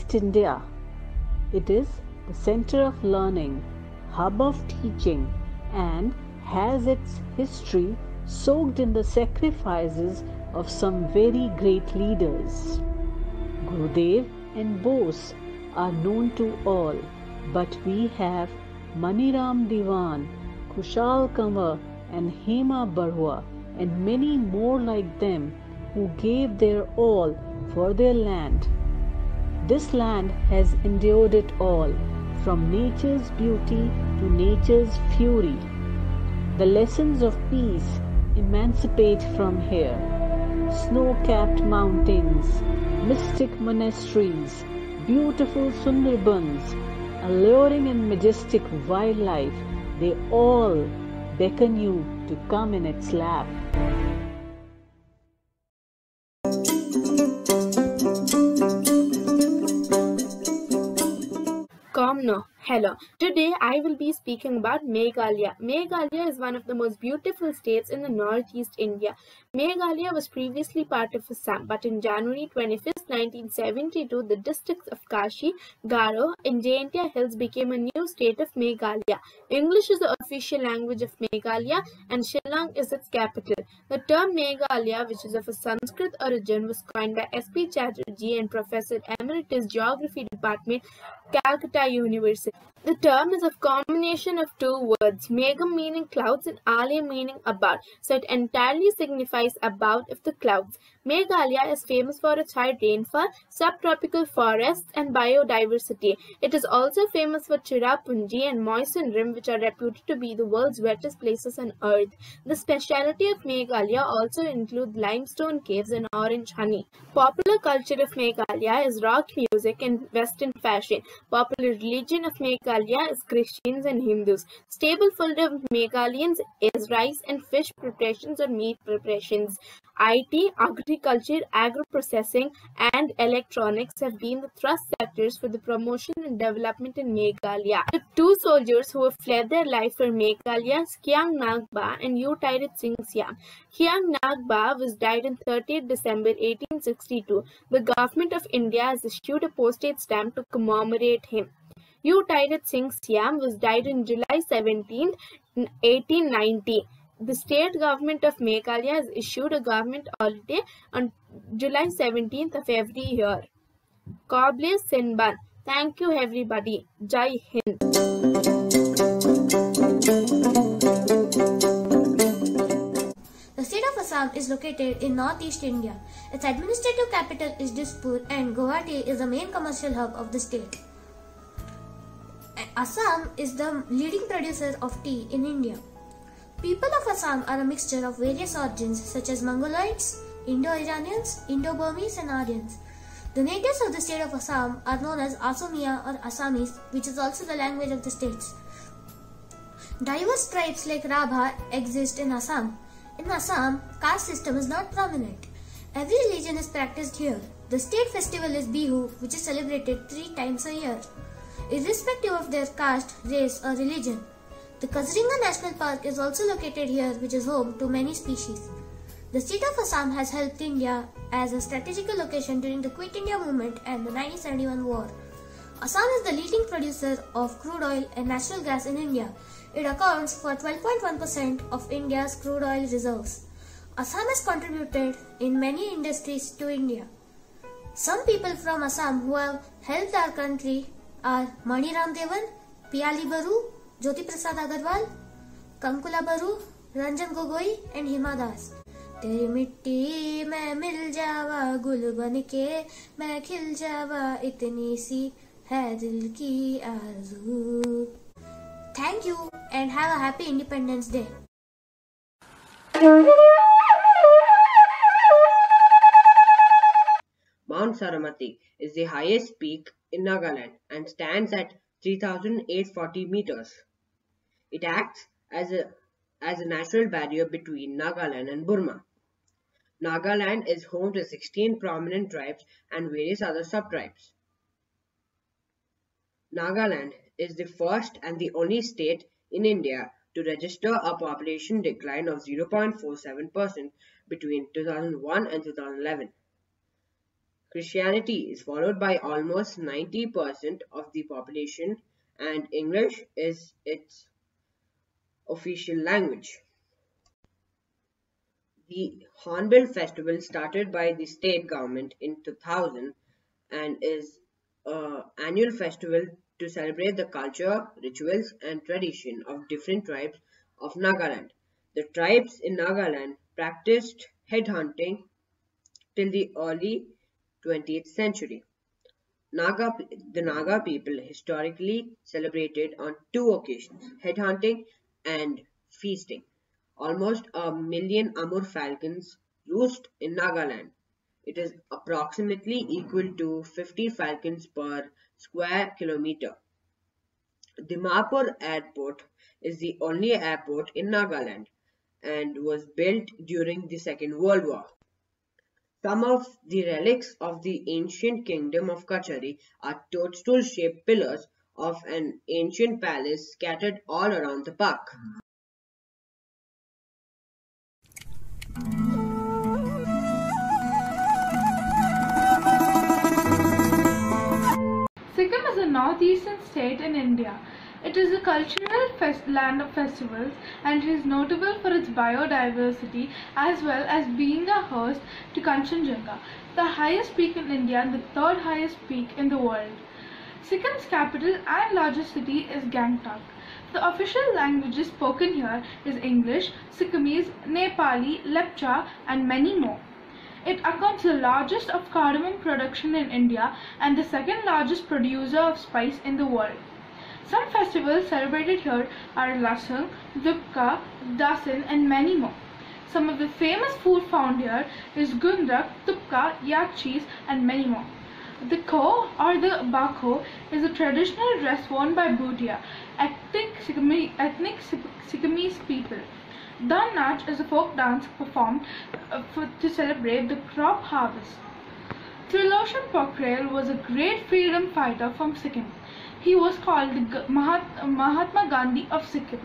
East India. It is the center of learning, hub of teaching, and has its history soaked in the sacrifices of some very great leaders. Gurudev and Bose are known to all, but we have Maniram Diwan, Kushal Kanwar, and Hema Barua, and many more like them who gave their all for their land. This land has endured it all, from nature's beauty to nature's fury. The lessons of peace emancipate from here. Snow-capped mountains, mystic monasteries, beautiful Sundarbans, alluring and majestic wildlife, they all beckon you to come in its lap. No. Hello. Today I will be speaking about Meghalaya. Meghalaya is one of the most beautiful states in the northeast India. Meghalaya was previously part of Assam, but in January 25th, 1972, the districts of Kashi, Garo, and Jaintia Hills became a new state of Meghalaya. English is the official language of Meghalaya, and Shillong is its capital. The term Meghalaya, which is of a Sanskrit origin, was coined by S.P. Chatterjee and Professor Emeritus Geography Department, Calcutta University. The term is a combination of two words, Megham meaning clouds and Ale meaning about, so it entirely signifies about of the clouds. Meghalaya is famous for its high rainfall, subtropical forests, and biodiversity. It is also famous for Cherrapunji and Moisin Rim, which are reputed to be the world's wettest places on earth. The speciality of Meghalaya also include limestone caves and orange honey. Popular culture of Meghalaya is rock music and Western fashion. Popular religion of Meghalaya is Christians and Hindus. Staple food of Meghalayans is rice and fish preparations or meat preparations. IT, agriculture, agro-processing, and electronics have been the thrust sectors for the promotion and development in Meghalaya. The two soldiers who have fled their life for Meghalaya, Khiang Nagba and U Thairit Singh Siam. Khiang Nagba was died on 30th December 1862. The government of India has issued a postage stamp to commemorate him. U Thairit Singh Siam was died on July 17, 1890. The state government of Meghalaya has issued a government holiday on July 17th of every year. Koble Sinban. Thank you everybody. Jai Hind. The state of Assam is located in northeast India. Its administrative capital is Dispur and Guwahati is the main commercial hub of the state. Assam is the leading producer of tea in India. People of Assam are a mixture of various origins such as Mongoloids, Indo-Iranians, Indo-Burmese and Aryans. The natives of the state of Assam are known as Asomia or Assamese, which is also the language of the states. Diverse tribes like Rabha exist in Assam. In Assam, caste system is not prominent. Every religion is practiced here. The state festival is Bihu, which is celebrated 3 times a year, irrespective of their caste, race or religion. The Kaziranga National Park is also located here, which is home to many species. The state of Assam has helped India as a strategic location during the Quit India movement and the 1971 war. Assam is the leading producer of crude oil and natural gas in India. It accounts for 12.1% of India's crude oil reserves. Assam has contributed in many industries to India. Some people from Assam who have helped our country are Mani Ram Devan, Piali Baru, Jyoti Prasad Agarwal, Kankula Baru, Ranjan Gogoi and Hima Das. तेरी मिट्टी में मिल जावा गुल बन के मैं खिल जावा इतनी सी है दिल की आरज़ू. Thank you and have a happy Independence Day. Mount Saramati is the highest peak in Nagaland and stands at 3,840 meters. It acts as a natural barrier between Nagaland and Burma. Nagaland is home to 16 prominent tribes and various other subtribes. Nagaland is the first and the only state in India to register a population decline of 0.47% between 2001 and 2011. Christianity is followed by almost 90% of the population, and English is its official language. The Hornbill Festival, started by the state government in 2000, and is an annual festival to celebrate the culture, rituals, and tradition of different tribes of Nagaland. The tribes in Nagaland practiced headhunting till the early 20th century. The Naga people historically celebrated on two occasions: headhunting and feasting. Almost a million Amur falcons roost in Nagaland. It is approximately equal to 50 falcons per square kilometer. Dimapur Airport is the only airport in Nagaland and was built during the Second World War. Some of the relics of the ancient kingdom of Kachari are toadstool-shaped pillars of an ancient palace scattered all around the park. Sikkim is a northeastern state in India. It is a cultural land of festivals and it is notable for its biodiversity as well as being a host to Kanchenjunga, the highest peak in India and the third highest peak in the world. Sikkim's capital and largest city is Gangtok. The official languages spoken here is English, Sikkimese, Nepali, Lepcha, and many more. It accounts the largest of cardamom production in India and the second largest producer of spice in the world. Some festivals celebrated here are Lasung, Dupka, Dasin, and many more. Some of the famous food found here is Gundak, Tupka, yak cheese, and many more. The ko or the bako is a traditional dress worn by Bhutia, ethnic Sikkimese people. Dan Nach is a folk dance performed to celebrate the crop harvest. Triloshan Pokhrel was a great freedom fighter from Sikkim. He was called the Mahatma Gandhi of Sikkim.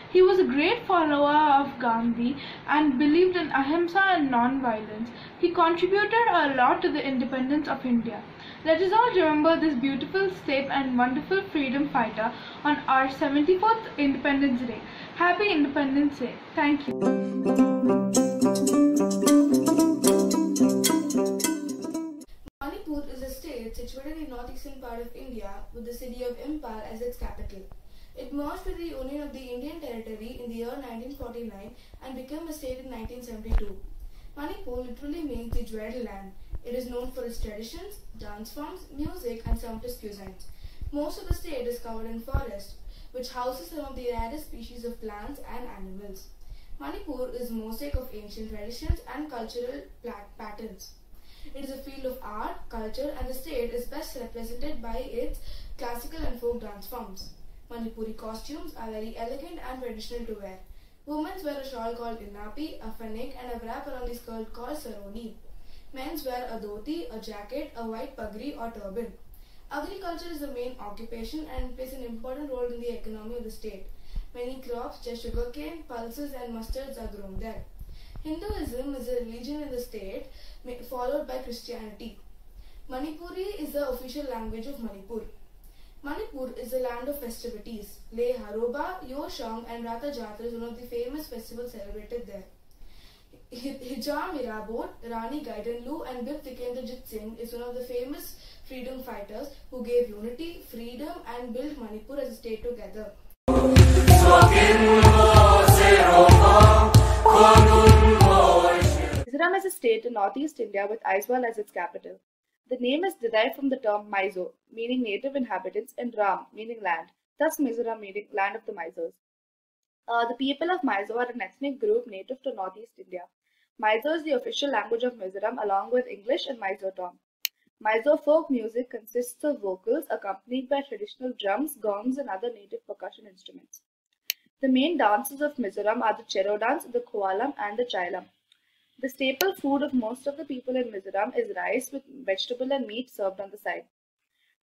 He was a great follower of Gandhi and believed in ahimsa and non-violence. He contributed a lot to the independence of India. Let us all remember this beautiful state and wonderful freedom fighter on our 74th Independence Day. Happy Independence Day. Thank you. Manipur is a state situated in northeastern part of India with the city of Imphal as its capital. It merged with the Union of the Indian Territory in the year 1949 and became a state in 1972. Manipur literally means the jeweled land. It is known for its traditions, dance forms, music, and sumptuous cuisines. Most of the state is covered in forest, which houses some of the rarest species of plants and animals. Manipur is a mosaic of ancient traditions and cultural patterns. It is a field of art, culture, and the state is best represented by its classical and folk dance forms. Manipuri costumes are very elegant and traditional to wear. Women wear a shawl called innapi, a fanek, and a wrap around the skirt called saroni. Men wear a dhoti, a jacket, a white pagri or turban. Agriculture is the main occupation and plays an important role in the economy of the state. Many crops, such as sugarcane, pulses, and mustards are grown there. Hinduism is a religion in the state, followed by Christianity. Manipuri is the official language of Manipur. Manipur is a land of festivities. Le Haroba, Yoshang, and Ratha Jatra is one of the famous festivals celebrated there. Hijam Mirabot, Rani Gaidanlu, and Bir Tikendrajit Singh is one of the famous freedom fighters who gave unity, freedom, and built Manipur as a state together. Mizoram is a state in northeast India with Aizawl as its capital. The name is derived from the term Mizo, meaning native inhabitants, and Ram, meaning land, thus Mizoram meaning land of the Mysores. The people of Mizo are an ethnic group native to northeast India. Mizo is the official language of Mizoram along with English and Mizo Tom. Mizo folk music consists of vocals accompanied by traditional drums, gongs, and other native percussion instruments. The main dances of Mizoram are the Chero dance, the Koalam, and the Chailam. The staple food of most of the people in Mizoram is rice with vegetable and meat served on the side.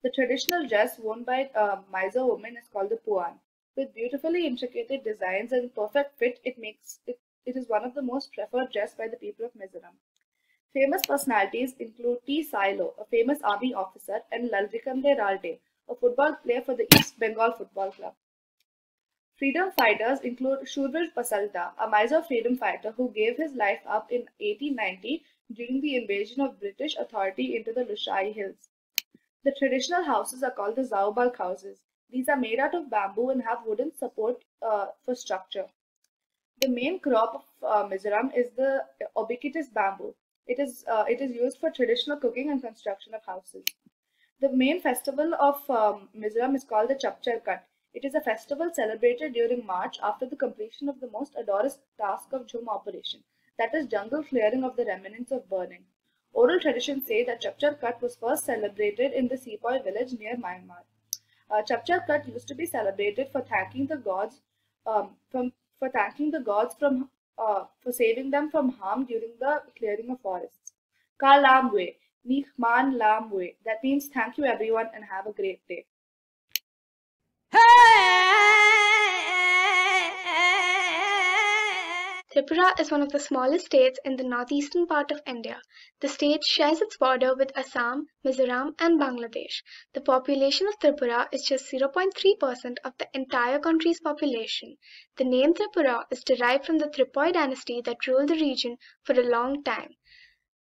The traditional dress worn by Mizo women is called the puan. With beautifully intricate designs and perfect fit, it is one of the most preferred dress by the people of Mizoram. Famous personalities include T. Silo, a famous army officer, and Lalrikande Ralte, a football player for the East Bengal Football Club. Freedom fighters include Shurvir Pasalta, a Mysore freedom fighter who gave his life up in 1890 during the invasion of British authority into the Lushai Hills. The traditional houses are called the Zaubalk houses. These are made out of bamboo and have wooden support for structure. The main crop of Mizoram is the ubiquitous bamboo. It is used for traditional cooking and construction of houses. The main festival of Mizoram is called the Chapchar Kat. It is a festival celebrated during March after the completion of the most arduous task of Jhum operation, that is jungle clearing of the remnants of burning. Oral traditions say that Chapchar Kat was first celebrated in the Sepoy village near Myanmar. Chapchar Kat used to be celebrated for thanking the gods for saving them from harm during the clearing of forests. Ka Lamwe, Nik Man Lamwe. That means thank you everyone and have a great day. Tripura is one of the smallest states in the northeastern part of India. The state shares its border with Assam, Mizoram, and Bangladesh. The population of Tripura is just 0.3% of the entire country's population. The name Tripura is derived from the Tripoi dynasty that ruled the region for a long time.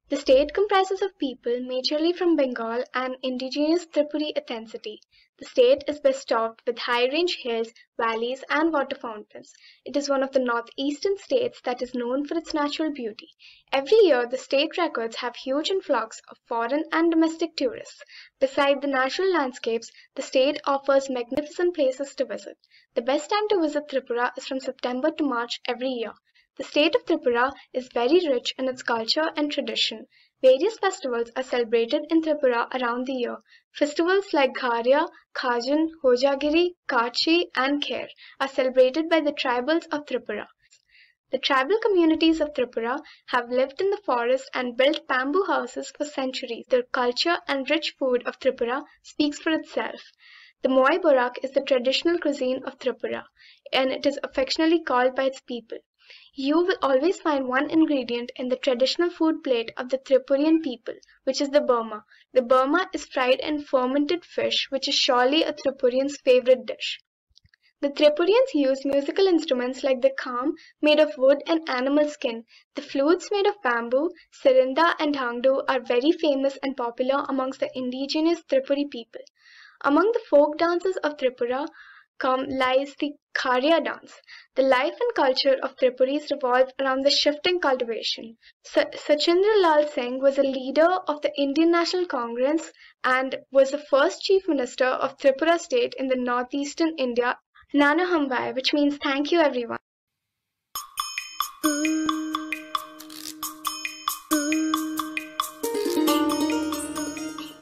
The state comprises of people majorly from Bengal and indigenous Tripuri ethnicity. The state is bestowed with high-range hills, valleys, and water fountains. It is one of the northeastern states that is known for its natural beauty. Every year, the state records have huge influx of foreign and domestic tourists. Beside the natural landscapes, the state offers magnificent places to visit. The best time to visit Tripura is from September to March every year. The state of Tripura is very rich in its culture and tradition. Various festivals are celebrated in Tripura around the year. Festivals like Gharia, Khajan, Hojagiri, Kachi, and Kher are celebrated by the tribals of Tripura. The tribal communities of Tripura have lived in the forest and built bamboo houses for centuries. The culture and rich food of Tripura speaks for itself. The Moi Borak is the traditional cuisine of Tripura, and it is affectionately called by its people. You will always find one ingredient in the traditional food plate of the Tripurian people, which is the Burma. The Burma is fried and fermented fish, which is surely a Tripurian's favorite dish. The Tripurians use musical instruments like the kham, made of wood and animal skin. The flutes made of bamboo, sirinda and dhangdu are very famous and popular amongst the indigenous Tripuri people. Among the folk dances of Tripura lies the Kharia dance. The life and culture of Tripuris revolve around the shifting cultivation. Sachindra Lal Singh was a leader of the Indian National Congress and was the first chief minister of Tripura state in the northeastern India. Nana Hambai, which means thank you everyone.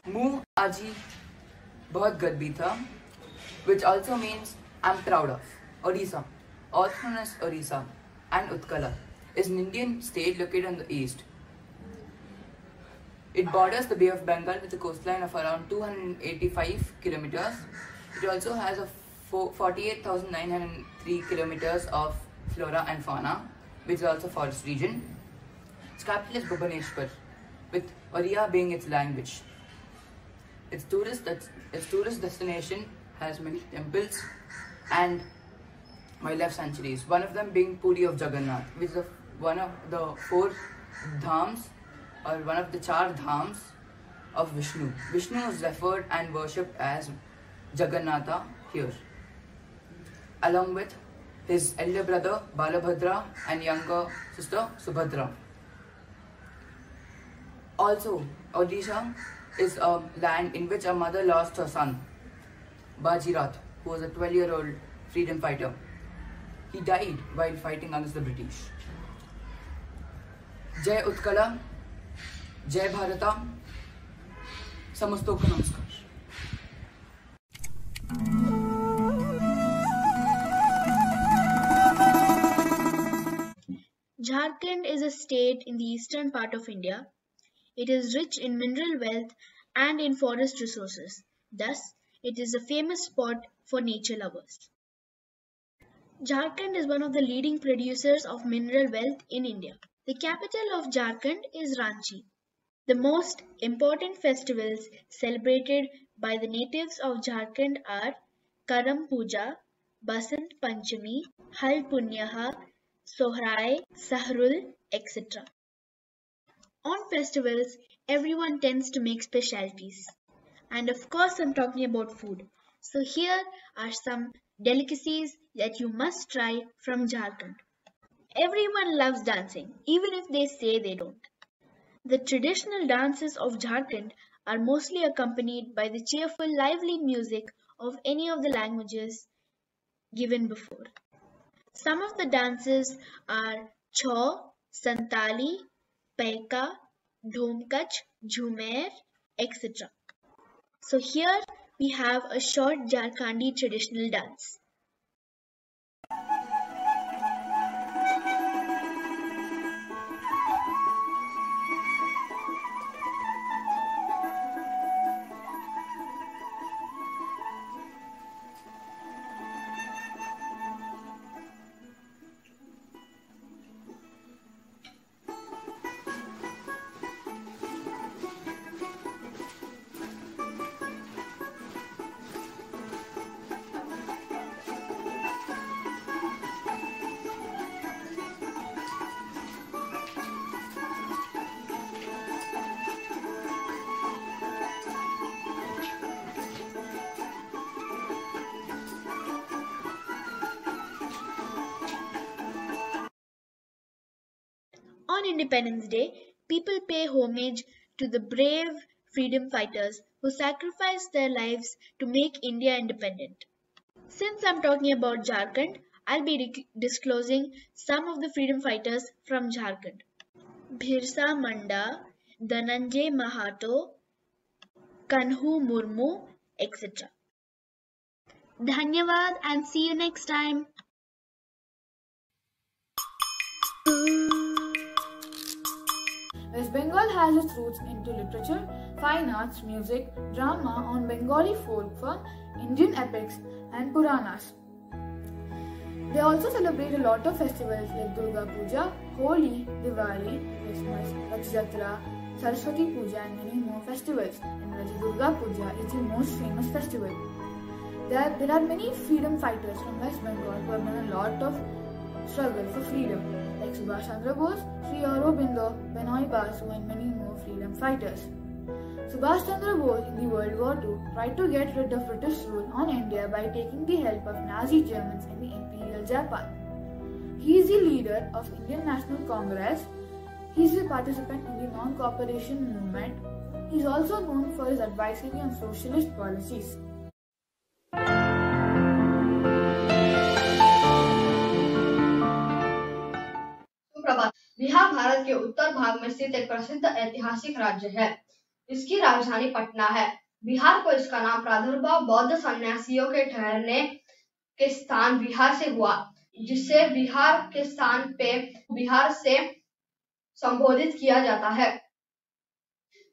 मुंह आजी बहुत गद्दी था, which also means I'm proud of. Odisha, also known as Orissa and Utkala, is an Indian state located on the east. It borders the Bay of Bengal with a coastline of around 285 kilometers. It also has a 48,903 kilometers of flora and fauna, which is also forest region. Its capital is Bhubaneswar, with Oriya being its language. Its tourist destination has many temples and wildlife sanctuaries, one of them being Puri of Jagannath, which is one of the 4 dhams or one of the 4 dhams of Vishnu. Vishnu is referred and worshipped as Jagannatha here, along with his elder brother Balabhadra and younger sister Subhadra. Also, Odisha is a land in which a mother lost her son, Bajirath, who was a 12-year-old freedom fighter. He died while fighting against the British. Jai Utkala, Jai Bharata, Samastoko Namaskar. Jharkhand is a state in the eastern part of India. It is rich in mineral wealth and in forest resources. Thus, it is a famous spot for nature lovers. Jharkhand is one of the leading producers of mineral wealth in India. The capital of Jharkhand is Ranchi. The most important festivals celebrated by the natives of Jharkhand are Karam Puja, Basant Panchami, Hal Punyaha, Sohrai, Sahrul, etc. On festivals, everyone tends to make specialties. And of course, I'm talking about food. So here are some delicacies that you must try from Jharkhand. Everyone loves dancing, even if they say they don't. The traditional dances of Jharkhand are mostly accompanied by the cheerful, lively music of any of the languages given before. Some of the dances are Chau, Santali, Paika, Dhomkach, Jhumer, etc. So here we have a short Jharkhandi traditional dance. On Independence Day, people pay homage to the brave freedom fighters who sacrificed their lives to make India independent. Since I'm talking about Jharkhand, I'll be disclosing some of the freedom fighters from Jharkhand. Bhirsa Munda, Dhananjay Mahato, Kanhu Murmu, etc. Dhanyavad and see you next time. West Bengal has its roots into literature, fine arts, music, drama on Bengali folklore, Indian epics, and Puranas. They also celebrate a lot of festivals like Durga Puja, Holi, Diwali, Christmas, Rath Yatra, Saraswati Puja, and many more festivals, in which Durga Puja is the most famous festival. There are many freedom fighters from West Bengal who have done a lot of struggle for freedom, like Subhash Chandra Bose, Sri Aurobindo, Benoy Basu, and many more freedom fighters. Subhash Chandra Bose in the World War II tried to get rid of British rule on India by taking the help of Nazi Germans in the Imperial Japan. He is the leader of Indian National Congress. He is a participant in the non-cooperation movement. He is also known for his advisory on socialist policies. Bihar Bharat के उत्तर भाग में स्थित एक प्रसिद्ध ऐतिहासिक राज्य है। इसकी राजधानी पटना है। बिहार को इसका नाम प्रादुर्भाव बौद्ध सन्यासियों के ठहरने के स्थान बिहार से हुआ, जिसे बिहार के स्थान पे बिहार से संबोधित किया जाता है।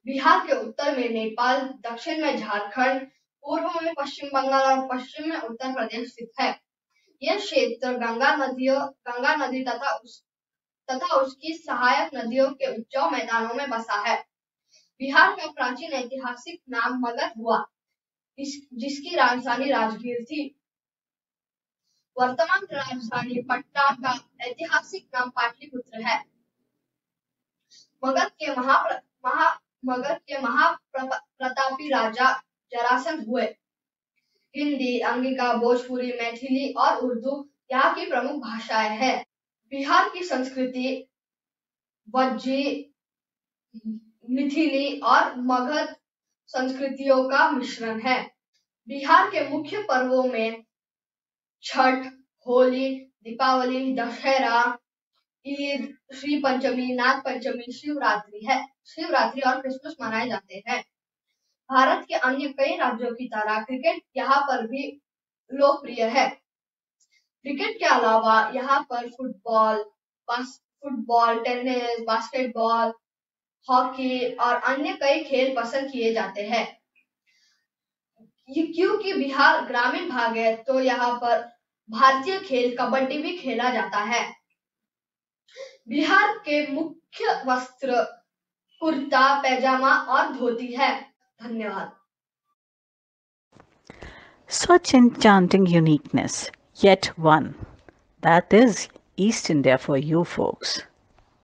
बिहार के उत्तर में नेपाल, दक्षिण में झारखंड, पूर्व में पश्चिम बंगाल और पश्चिम में उत्तर प्रदेश स्थित है। यह क्षेत्र गंगा नदी तथा उसकी सहायक नदियों के उपजाऊ मैदानों में बसा है। बिहार का प्राचीन ऐतिहासिक नाम मगध हुआ, जिसकी राजधानी राजगीर थी। वर्तमान राजधानी पटना का ऐतिहासिक नाम पाटलिपुत्र है। मगध के महाप्रतापी राजा जरासंध हुए। हिंदी, अंगिका, भोजपुरी, मैथिली और उर्दू यहाँ की प्रमुख भाषाएं हैं। बिहार की संस्कृति वज्जी, मिथिली और मगध संस्कृतियों का मिश्रण है। बिहार के मुख्य पर्वों में छठ, होली, दीपावली, दशहरा, ईद, श्री पंचमी, नाग पंचमी, शिवरात्रि और क्रिसमस मनाए जाते हैं। भारत के अन्य कई राज्यों की तरह क्रिकेट यहाँ पर भी लोकप्रिय है। क्रिकेट के अलावा यहाँ पर फुटबॉल, टेनिस, बास्केटबॉल, हॉकी और अन्य कई खेल पसंद किए जाते हैं। क्योंकि बिहार ग्रामीण भाग है, तो यहाँ पर भारतीय खेल कबड्डी भी खेला जाता है। बिहार के मुख्य वस्त्र कुर्ता पैजामा और धोती है। धन्यवाद। Such enchanting uniqueness, yet one. That is East India for you folks.